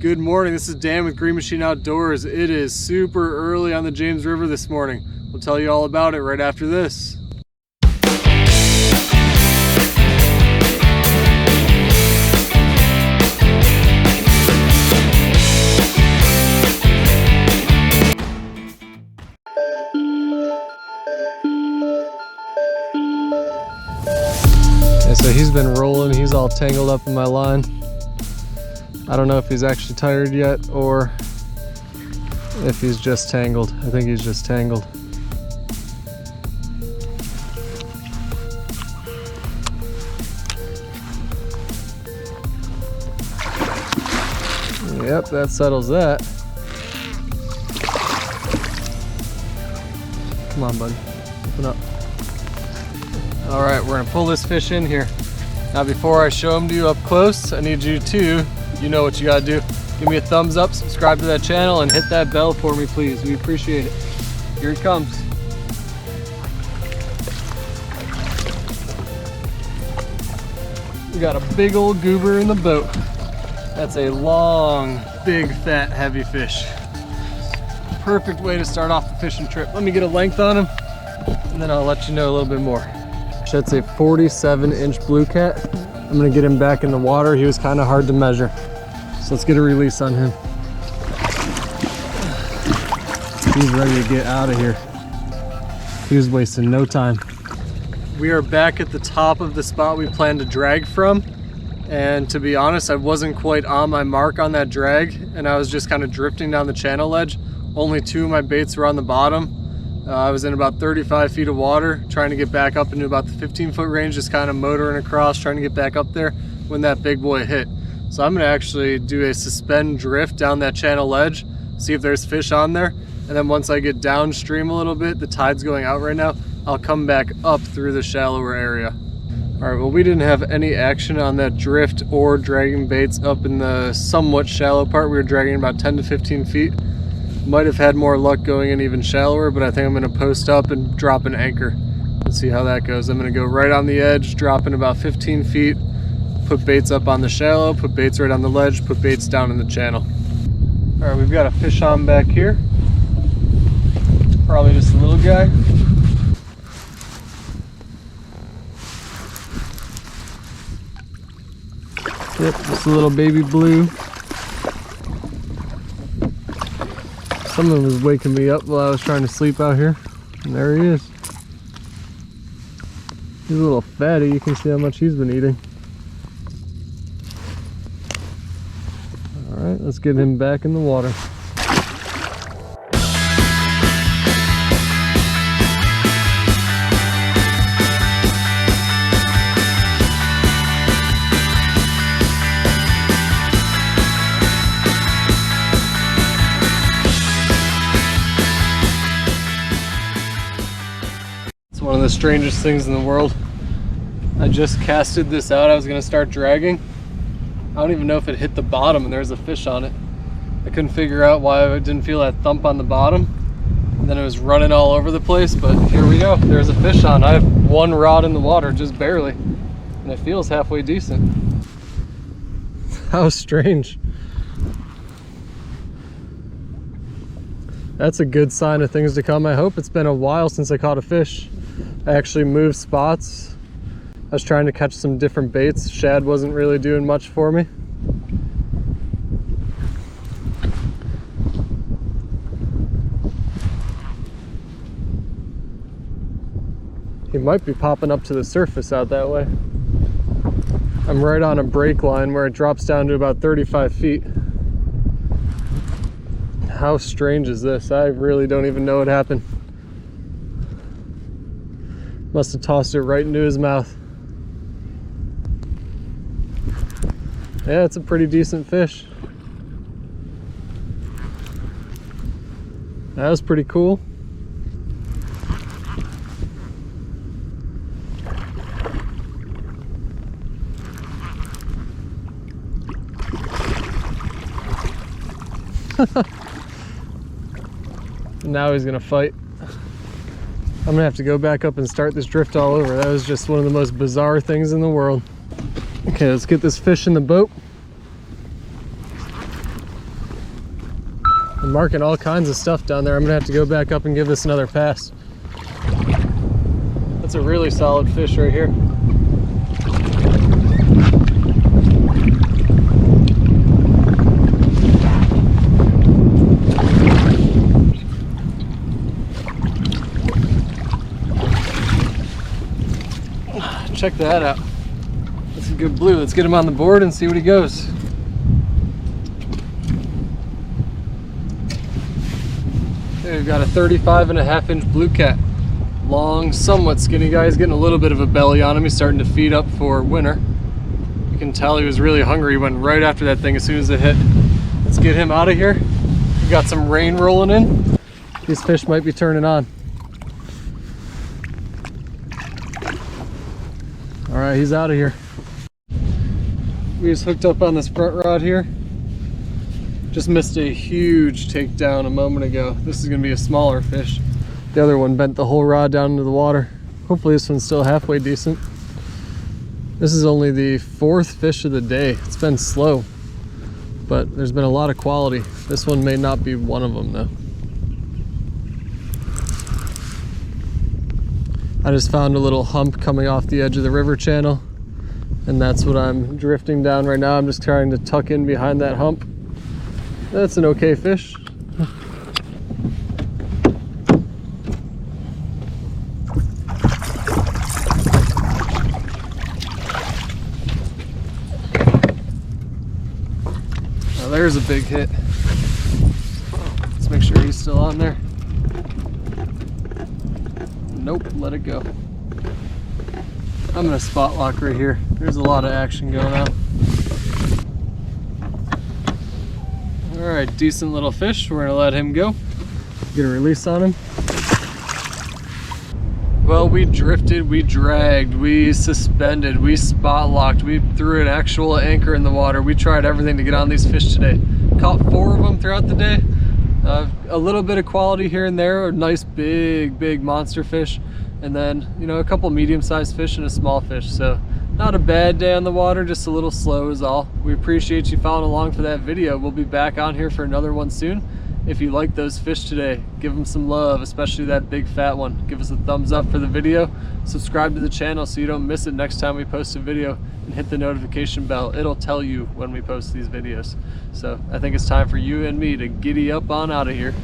Good morning, this is Dan with Green Machine Outdoors. It is super early on the James River this morning. We'll tell you all about it right after this. Yeah, so he's been rolling, he's all tangled up in my line. I don't know if he's actually tired yet or if he's just tangled. I think he's just tangled. Yep, that settles that. Come on, buddy. Open up. All right, we're gonna pull this fish in here. Now, before I show him to you up close, I need you to, you know what you gotta do. Give me a thumbs up, subscribe to that channel, and hit that bell for me, please. We appreciate it. Here he comes. We got a big old goober in the boat. That's a long, big, fat, heavy fish. Perfect way to start off the fishing trip. Let me get a length on him, and then I'll let you know a little bit more. That's a 47-inch blue cat. I'm gonna get him back in the water. He was kind of hard to measure. So let's get a release on him. He's ready to get out of here. He was wasting no time. We are back at the top of the spot we planned to drag from. And to be honest, I wasn't quite on my mark on that drag, and I was just kind of drifting down the channel ledge. Only two of my baits were on the bottom. I was in about 35 feet of water, trying to get back up into about the 15-foot range, just kind of motoring across, trying to get back up there when that big boy hit. So I'm gonna actually do a suspend drift down that channel ledge, see if there's fish on there, and then once I get downstream a little bit, the tide's going out right now, I'll come back up through the shallower area. All right, well, we didn't have any action on that drift or dragging baits up in the somewhat shallow part. We were dragging about 10 to 15 feet. Might have had more luck going in even shallower, but I think I'm gonna post up and drop an anchor and see how that goes. I'm gonna go right on the edge, drop in about 15 feet, put baits up on the shallow, put baits right on the ledge, put baits down in the channel. All right, we've got a fish on back here. Probably just a little guy. Yep, just a little baby blue. Someone was waking me up while I was trying to sleep out here. And there he is. He's a little fatty, you can see how much he's been eating. All right, let's get him back in the water. One of the strangest things in the world. I just casted this out. I was gonna start dragging. I don't even know if it hit the bottom and there's a fish on it. I couldn't figure out why I didn't feel that thump on the bottom. And then it was running all over the place, but here we go. There's a fish on. I have one rod in the water, just barely. And it feels halfway decent. How strange. That's a good sign of things to come. I hope. It's been a while since I caught a fish. I actually moved spots. I was trying to catch some different baits. Shad wasn't really doing much for me. He might be popping up to the surface out that way. I'm right on a break line where it drops down to about 35 feet. How strange is this? I really don't even know what happened. Must have tossed it right into his mouth. Yeah, it's a pretty decent fish. That was pretty cool. Now he's gonna fight. I'm gonna have to go back up and start this drift all over. That was just one of the most bizarre things in the world. Okay, let's get this fish in the boat. I'm marking all kinds of stuff down there. I'm gonna have to go back up and give this another pass. That's a really solid fish right here. Check that out. That's a good blue. Let's get him on the board and see what he goes. Okay, we've got a 35.5-inch blue cat. Long, somewhat skinny guy. He's getting a little bit of a belly on him. He's starting to feed up for winter. You can tell he was really hungry. He went right after that thing as soon as it hit. Let's get him out of here. We've got some rain rolling in. These fish might be turning on. All right, he's out of here. We just hooked up on this front rod here. Just missed a huge takedown a moment ago. This is gonna be a smaller fish. The other one bent the whole rod down into the water. Hopefully this one's still halfway decent. This is only the 4th fish of the day. It's been slow, but there's been a lot of quality. This one may not be one of them though. I just found a little hump coming off the edge of the river channel, and that's what I'm drifting down right now. I'm just trying to tuck in behind that hump. That's an okay fish. Now there's a big hit. Let's make sure he's still on there. Nope, let it go. I'm gonna spot lock right here. There's a lot of action going on. All right, decent little fish. We're gonna let him go. Get a release on him. Well, we drifted, we dragged, we suspended, we spot locked, we threw an actual anchor in the water. We tried everything to get on these fish today. Caught 4 of them throughout the day. A little bit of quality here and there, a nice big monster fish, and then, you know, a couple medium-sized fish and a small fish. So not a bad day on the water, just a little slow is all. We appreciate you following along for that video. We'll be back on here for another one soon. If you like those fish today, give them some love, especially that big fat one. Give us a thumbs up for the video. Subscribe to the channel so you don't miss it next time we post a video, and hit the notification bell. It'll tell you when we post these videos. So I think it's time for you and me to giddy up on out of here.